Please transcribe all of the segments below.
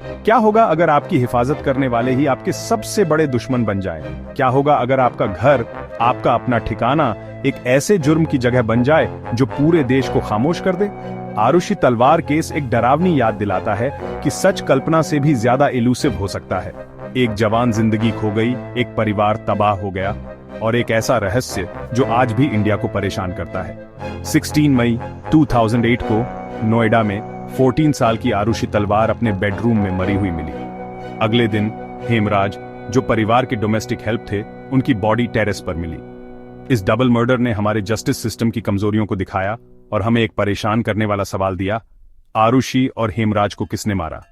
क्या होगा अगर आपकी हिफाजत करने वाले ही आपके सबसे बड़े दुश्मन बन जाएं? क्या होगा अगर आपका घर, आपका अपना ठिकाना एक ऐसे जुर्म की जगह बन जाए जो पूरे देश को खामोश कर दे? आरुषि तलवार केस एक डरावनी याद दिलाता है कि सच कल्पना से भी ज्यादा इलूसिव हो सकता है। एक जवान जिंदगी खो गई, एक परिवार तबाह हो गया और एक ऐसा रहस्य जो आज भी इंडिया को परेशान करता है। 16 मई 2008 को नोएडा में 14 साल की आरुषि तलवार अपने बेडरूम में मरी हुई मिली। अगले दिन हेमराज, जो परिवार के डोमेस्टिक हेल्प थे, उनकी बॉडी टेरेस पर मिली। इस डबल मर्डर ने हमारे जस्टिस सिस्टम की कमजोरियों को दिखाया और हमें एक परेशान करने वाला सवाल दिया, आरुषि और हेमराज को किसने मारा?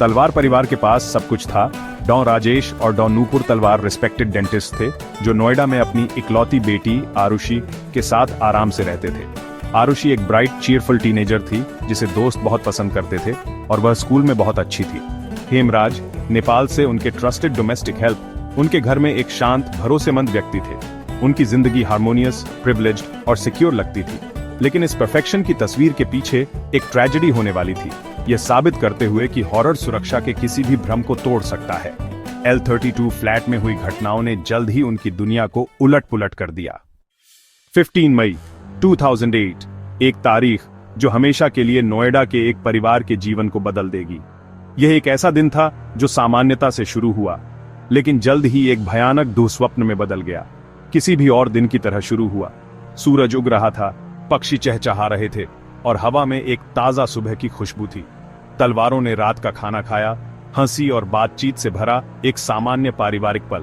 तलवार परिवार के पास सब कुछ था। डॉन राजेश और डॉन नूपुर तलवार रिस्पेक्टेड डेंटिस्ट थे जो नोएडा में अपनी इकलौती बेटी आरुषि के साथ आराम से रहते थे। आरुषि एक ब्राइट चीयरफुल टीनेजर थी जिसे दोस्त बहुत पसंद करते थे और वह स्कूल में बहुत अच्छी थी। हेमराज, नेपाल से उनके ट्रस्टेड डोमेस्टिक हेल्प, उनके घर में एक शांत भरोसेमंद व्यक्ति थे। उनकी जिंदगी हार्मोनियस, प्रिविलेज्ड और सिक्योर लगती थी, लेकिन इस परफेक्शन की तस्वीर के पीछे एक ट्रेजेडी होने वाली थी, यह साबित करते हुए कि हॉरर सुरक्षा के किसी भी भ्रम को तोड़ सकता है। L32 फ्लैट में हुई घटनाओं ने जल्द ही उनकी दुनिया को उलट-पुलट कर दिया। 15 मई 2008, एक तारीख जो हमेशा के लिए नोएडा के एक परिवार के जीवन को बदल देगी। यह एक ऐसा दिन था जो सामान्यता से शुरू हुआ, लेकिन जल्द ही एक भयानक दुःस्वप्न में बदल गया। किसी भी और दिन की तरह शुरू हुआ। सूरज उग रहा था, पक्षी चहचहा रहे थे और हवा में एक ताजा सुबह की खुशबू थी। तलवारों ने रात का खाना खाया, हंसी और बातचीत से भरा एक सामान्य पारिवारिक पल।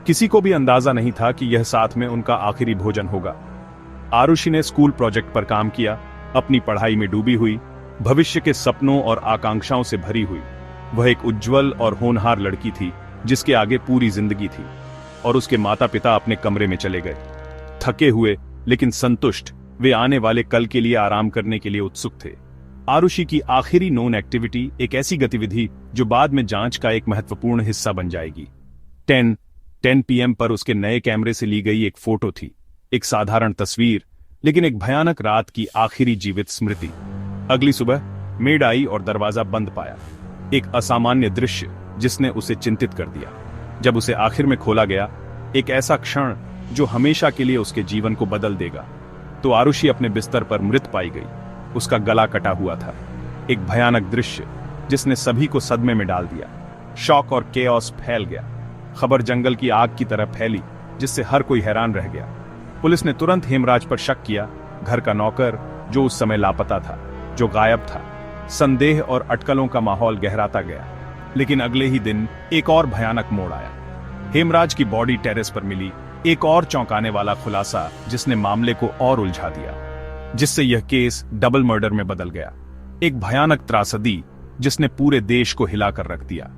किसी को भी अंदाजा नहीं था कि यह साथ में उनका आखिरी भोजन होगा। आरुषि ने स्कूल प्रोजेक्ट पर काम किया, अपनी पढ़ाई में डूबी हुई, भविष्य के सपनों और आकांक्षाओं से भरी हुई। वह एक उज्जवल और होनहार लड़की थी जिसके आगे पूरी जिंदगी थी। और उसके माता पिता अपने कमरे में चले गए, थके हुए लेकिन संतुष्ट। वे आने वाले कल के लिए आराम करने के लिए उत्सुक थे। आरुषि की आखिरी नोन एक्टिविटी एक ऐसी गतिविधि जो बाद में जांच का एक महत्वपूर्ण हिस्सा बन जाएगी। 10 PM पर उसके नए कैमरे से ली गई एक फोटो थी, एक साधारण तस्वीर, लेकिन एक भयानक रात की आखिरी जीवित स्मृति। अगली सुबह मेड आई और दरवाजा बंद पाया, एक असामान्य दृश्य जिसने उसे चिंतित कर दिया। जब उसे आखिर में खोला गया, एक ऐसा क्षण जो हमेशा के लिए उसके जीवन को बदल देगा, तो आरुषि अपने बिस्तर पर मृत पाई गई। उसका गला कटा हुआ था, एक भयानक दृश्य जिसने सभी को सदमे में डाल दिया। शॉक और केओस फैल गया। खबर जंगल की आग की तरह फैली जिससे हर कोई हैरान रह गया। पुलिस ने तुरंत हेमराज पर शक किया, घर का नौकर जो उस समय लापता था, जो गायब था। संदेह और अटकलों का माहौल गहराता गया। लेकिन अगले ही दिन एक और भयानक मोड़ आया। हेमराज की बॉडी टेरेस पर मिली, एक और चौंकाने वाला खुलासा जिसने मामले को और उलझा दिया, जिससे यह केस डबल मर्डर में बदल गया। एक भयानक त्रासदी जिसने पूरे देश को हिलाकर रख दिया।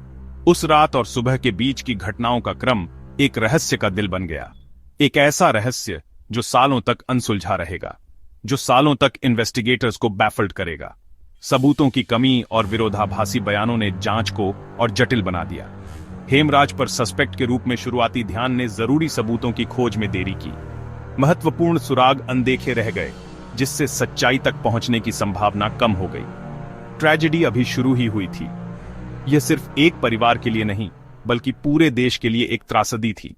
उस रात और सुबह के बीच की घटनाओं का क्रम एक रहस्य का दिल बन गया। एक ऐसा रहस्य जो सालों तक अनसुलझा रहेगा, जो सालों तक इन्वेस्टिगेटर्स को बैफल्ड करेगा। सबूतों की कमी और विरोधाभासी बयानों ने जांच को और जटिल बना दिया। हेमराज पर सस्पेक्ट के रूप में शुरुआती ध्यान ने जरूरी सबूतों की खोज में देरी की। महत्वपूर्ण सुराग अनदेखे रह गए, जिससे सच्चाई तक पहुंचने की संभावना कम हो गई। ट्रेजेडी अभी शुरू ही हुई थी। यह सिर्फ एक परिवार के लिए नहीं, बल्कि पूरे देश के लिए एक त्रासदी थी।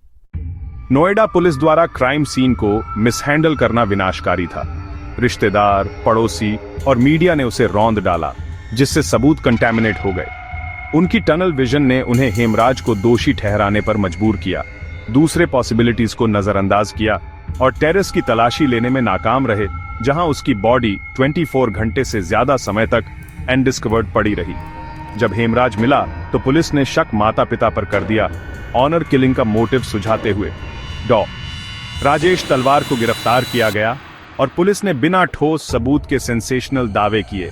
नोएडा पुलिस द्वारा क्राइम सीन को मिसहैंडल करना विनाशकारी था। रिश्तेदार, पड़ोसी और मीडिया ने उसे रौंद डाला, जिससे सबूत कंटेमिनेट हो गए। उनकी टनल विजन ने उन्हें हेमराज को दोषी ठहराने पर मजबूर किया, दूसरे पॉसिबिलिटीज को नजरअंदाज किया और टेरेस की तलाशी लेने में नाकाम रहे, जहां उसकी बॉडी 24 घंटे से ज्यादा समय तक अनडिस्कवर्ड पड़ी रही। जब हेमराज मिला तो पुलिस ने शक माता पिता पर कर दिया, ऑनर किलिंग का मोटिव सुझाते हुए डॉ. राजेश तलवार को गिरफ्तार किया गया और पुलिस ने बिना ठोस सबूत के सेंसेशनल दावे किए।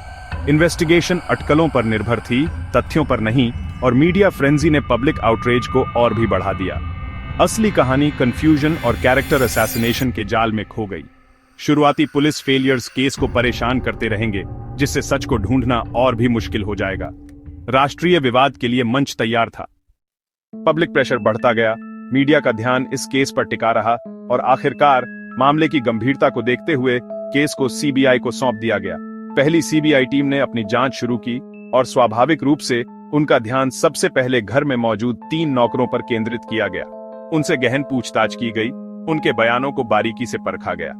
इन्वेस्टिगेशन अटकलों पर निर्भर थी, तथ्यों पर नहीं, और मीडिया फ्रेंजी ने पब्लिक आउटरेज को और भी बढ़ा दिया। असली कहानी कंफ्यूजन और कैरेक्टर असैसिनेशन के जाल में खो गई। शुरुआती पुलिस फेलियर्स केस को परेशान करते रहेंगे, जिससे सच को ढूंढना और भी मुश्किल हो जाएगा। राष्ट्रीय विवाद के लिए मंच तैयार था। पब्लिक प्रेशर बढ़ता गया, मीडिया का ध्यान इस केस पर टिका रहा और आखिरकार मामले की गंभीरता को देखते हुए केस को सीबीआई को सौंप दिया गया। पहली सीबीआई टीम ने अपनी जांच शुरू की और स्वाभाविक रूप से उनका ध्यान सबसे पहले घर में मौजूद 3 नौकरों पर केंद्रित किया गया। उनसे गहन पूछताछ की गई, उनके बयानों को बारीकी से परखा गया।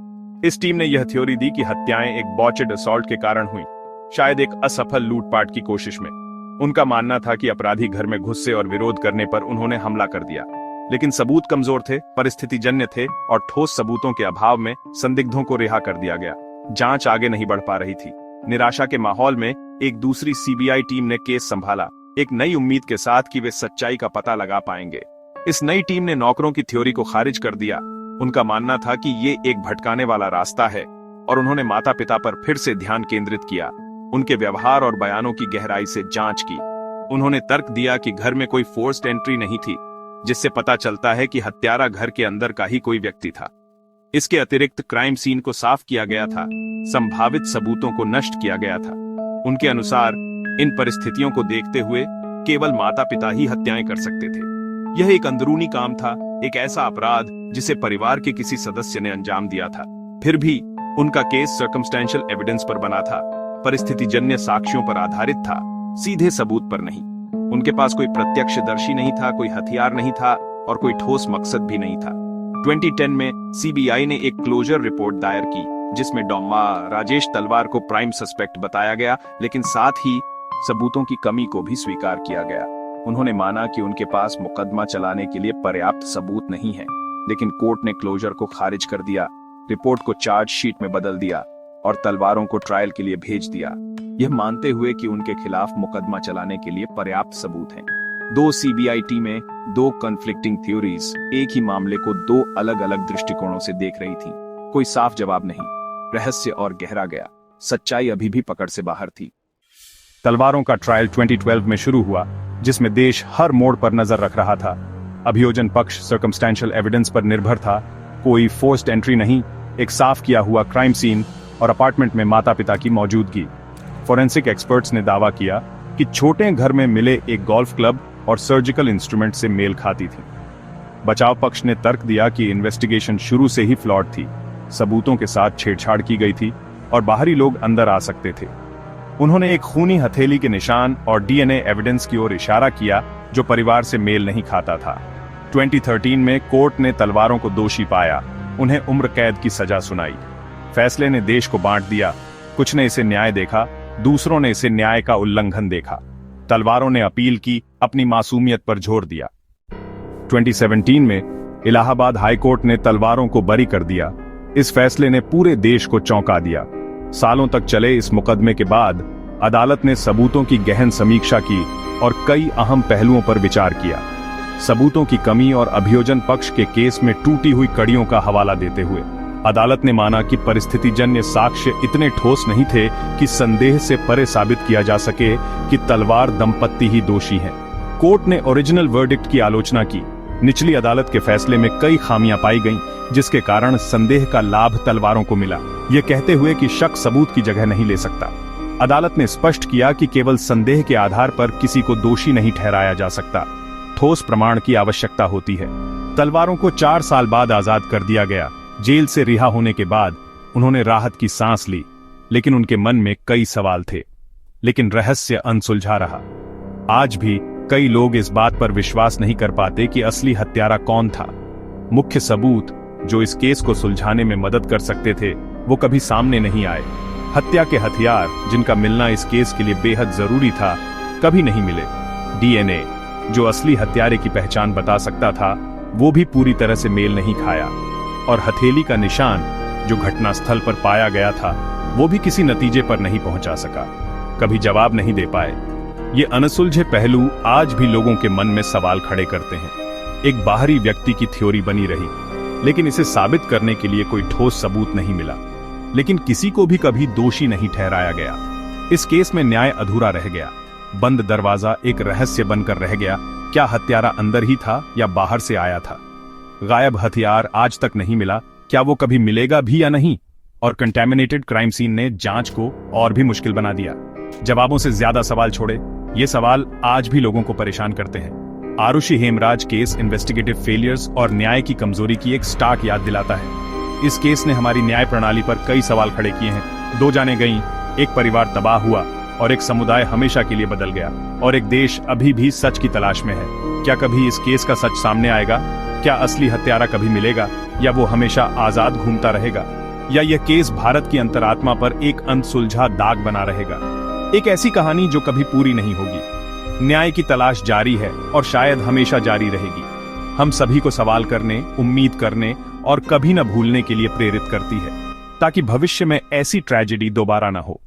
इस टीम ने यह थ्योरी दी कि हत्याएं एक बॉचड असॉल्ट के कारण हुई, शायद एक असफल लूटपाट की कोशिश में। उनका मानना था कि अपराधी घर में घुसे और विरोध करने पर उन्होंने हमला कर दिया, लेकिन सबूत कमजोर थे, परिस्थितिजन्य थे और ठोस सबूतों के अभाव में संदिग्धों को रिहा कर दिया गया। जांच आगे नहीं बढ़ पा रही थी। निराशा के माहौल में एक दूसरी सीबीआई टीम ने केस संभाला, एक नई उम्मीद के साथ कि वे सच्चाई का पता लगा पाएंगे। इस नई टीम ने नौकरों की थ्योरी को खारिज कर दिया। उनका मानना था कि ये एक भटकाने वाला रास्ता है और उन्होंने माता पिता पर फिर से ध्यान केंद्रित किया। उनके व्यवहार और बयानों की गहराई से जांच की। उन्होंने तर्क दिया कि घर में कोई फोर्स्ड एंट्री नहीं थी, जिससे पता चलता है कि हत्यारा घर के अंदर का ही कोई व्यक्ति था। इसके अतिरिक्त क्राइम सीन को साफ किया गया था, संभावित सबूतों को नष्ट किया गया था। उनके अनुसार इन परिस्थितियों को देखते हुए केवल माता पिता ही हत्याएं कर सकते थे। यह एक अंदरूनी काम था, एक ऐसा अपराध जिसे परिवार के किसी सदस्य ने अंजाम दिया था। फिर भी उनका केस सर्कमस्टेंशियल एविडेंस पर बना था, परिस्थितिजन्य साक्ष्यों पर आधारित था, सीधे सबूत पर नहीं। उनके पास कोई प्रत्यक्षदर्शी नहीं था, कोई हथियार नहीं था और कोई ठोस मकसद भी नहीं था। 2010 में सीबीआई ने एक क्लोजर रिपोर्ट दायर की, जिसमें डॉमा राजेश तलवार को प्राइम सस्पेक्ट बताया गया, लेकिन साथ ही सबूतों की कमी को भी स्वीकार किया गया। उन्होंने माना कि उनके पास मुकदमा चलाने के लिए पर्याप्त सबूत नहीं है, लेकिन कोर्ट ने क्लोजर को खारिज कर दिया, रिपोर्ट को चार्जशीट में बदल दिया और तलवारों को ट्रायल के लिए भेज दिया, यह मानते हुए कि उनके खिलाफ मुकदमा चलाने के लिए पर्याप्त सबूत हैं। 2 सीबीआई टीमें, 2 कॉन्फ्लिक्टिंग थ्योरीज, एक ही मामले को 2 अलग अलग दृष्टिकोणों से देख रही थी। कोई साफ जवाब नहीं, रहस्य और गहरा गया, सच्चाई अभी भी पकड़ से बाहर थी। तलवारों का ट्रायल 2012 में शुरू हुआ, जिसमें देश हर मोड़ पर नजर रख रहा था। अभियोजन पक्ष सर्कमस्टेंशियल एविडेंस पर निर्भर था, कोई फोर्स्ड एंट्री नहीं, एक साफ किया हुआ क्राइम सीन और अपार्टमेंट में माता पिता की मौजूदगी। फोरेंसिक एक्सपर्ट्स ने दावा किया कि छोटे घर में मिले एक गोल्फ क्लब और सर्जिकल इंस्ट्रूमेंट से मेल खाती थी। बचाव पक्ष ने तर्क दिया कि इन्वेस्टिगेशन शुरू से ही फ्लॉड थी, सबूतों के साथ छेड़छाड़ की गई थी और बाहरी लोग अंदर आ सकते थे। उन्होंने एक खूनी हथेली के निशान और डीएनए एविडेंस की ओर इशारा किया, जो परिवार से मेल नहीं खाता था। 2013 में कोर्ट ने तलवारों को दोषी पाया, उन्हें उम्र कैद की सजा सुनाई। फैसले ने देश को बांट दिया, कुछ ने इसे न्याय देखा, दूसरों ने इसे न्याय का उल्लंघन देखा। तलवारों ने अपील की, अपनी मासूमियत पर जोर दिया। 2017 में इलाहाबाद हाई कोर्ट ने तलवारों को बरी कर दिया। इस फैसले ने पूरे देश को चौंका दिया। सालों तक चले इस मुकदमे के बाद अदालत ने सबूतों की गहन समीक्षा की और कई अहम पहलुओं पर विचार किया। सबूतों की कमी और अभियोजन पक्ष के केस में टूटी हुई कड़ियों का हवाला देते हुए अदालत ने माना कि परिस्थितिजन्य साक्ष्य इतने ठोस नहीं थे कि संदेह से परे साबित किया जा सके कि तलवार दंपत्ति ही दोषी हैं। कोर्ट ने ओरिजिनल वर्डिक्ट की आलोचना की। निचली अदालत के फैसले में कई खामियां पाई गईं, जिसके कारण संदेह का लाभ तलवारों को मिला, यह कहते हुए कि शक सबूत की जगह नहीं ले सकता। अदालत ने स्पष्ट किया कि केवल संदेह के आधार पर किसी को दोषी नहीं ठहराया जा सकता, ठोस प्रमाण की आवश्यकता होती है। तलवारों को 4 साल बाद आजाद कर दिया गया। जेल से रिहा होने के बाद उन्होंने राहत की सांस ली, लेकिन उनके मन में कई सवाल थे। लेकिन रहस्य अनसुलझा रहा। आज भी कई लोग इस बात पर विश्वास नहीं कर पाते कि असली हत्यारा कौन था। मुख्य सबूत जो इस केस को सुलझाने में मदद कर सकते थे, वो कभी सामने नहीं आए। हत्या के हथियार, जिनका मिलना इस केस के लिए बेहद जरूरी था, कभी नहीं मिले। डीएनए, जो असली हत्यारे की पहचान बता सकता था, वो भी पूरी तरह से मेल नहीं खाया। और हथेली का निशान, जो घटनास्थल पर पाया गया था, वो भी किसी नतीजे पर नहीं पहुंचा सका, कभी जवाब नहीं दे पाए। ये अनसुलझे पहलू आज भी लोगों के मन में सवाल खड़े करते हैं। एक बाहरी व्यक्ति की थ्योरी बनी रही, लेकिन इसे साबित करने के लिए कोई ठोस सबूत नहीं मिला। लेकिन किसी को भी कभी दोषी नहीं ठहराया गया। इस केस में न्याय अधूरा रह गया। बंद दरवाजा एक रहस्य बनकर रह गया। क्या हत्यारा अंदर ही था या बाहर से आया था? गायब हथियार आज तक नहीं मिला, क्या वो कभी मिलेगा भी या नहीं? और कंटेमिनेटेड क्राइम सीन ने जांच को और भी मुश्किल बना दिया। जवाबों से ज्यादा सवाल छोड़े, ये सवाल आज भी लोगों को परेशान करते हैं। Aarushi Hemraj case investigative failures और न्याय की कमजोरी की एक स्टार्क याद दिलाता है। इस केस ने हमारी न्याय प्रणाली पर कई सवाल खड़े किए हैं। 2 जानें गईं, एक परिवार तबाह हुआ और एक समुदाय हमेशा के लिए बदल गया, और एक देश अभी भी सच की तलाश में है। क्या कभी इस केस का सच सामने आएगा? क्या असली हत्यारा कभी मिलेगा, या वो हमेशा आजाद घूमता रहेगा? या यह केस भारत की अंतरात्मा पर एक अनसुलझा दाग बना रहेगा? एक ऐसी कहानी जो कभी पूरी नहीं होगी। न्याय की तलाश जारी है और शायद हमेशा जारी रहेगी। हम सभी को सवाल करने, उम्मीद करने और कभी न भूलने के लिए प्रेरित करती है, ताकि भविष्य में ऐसी ट्रेजेडी दोबारा न हो।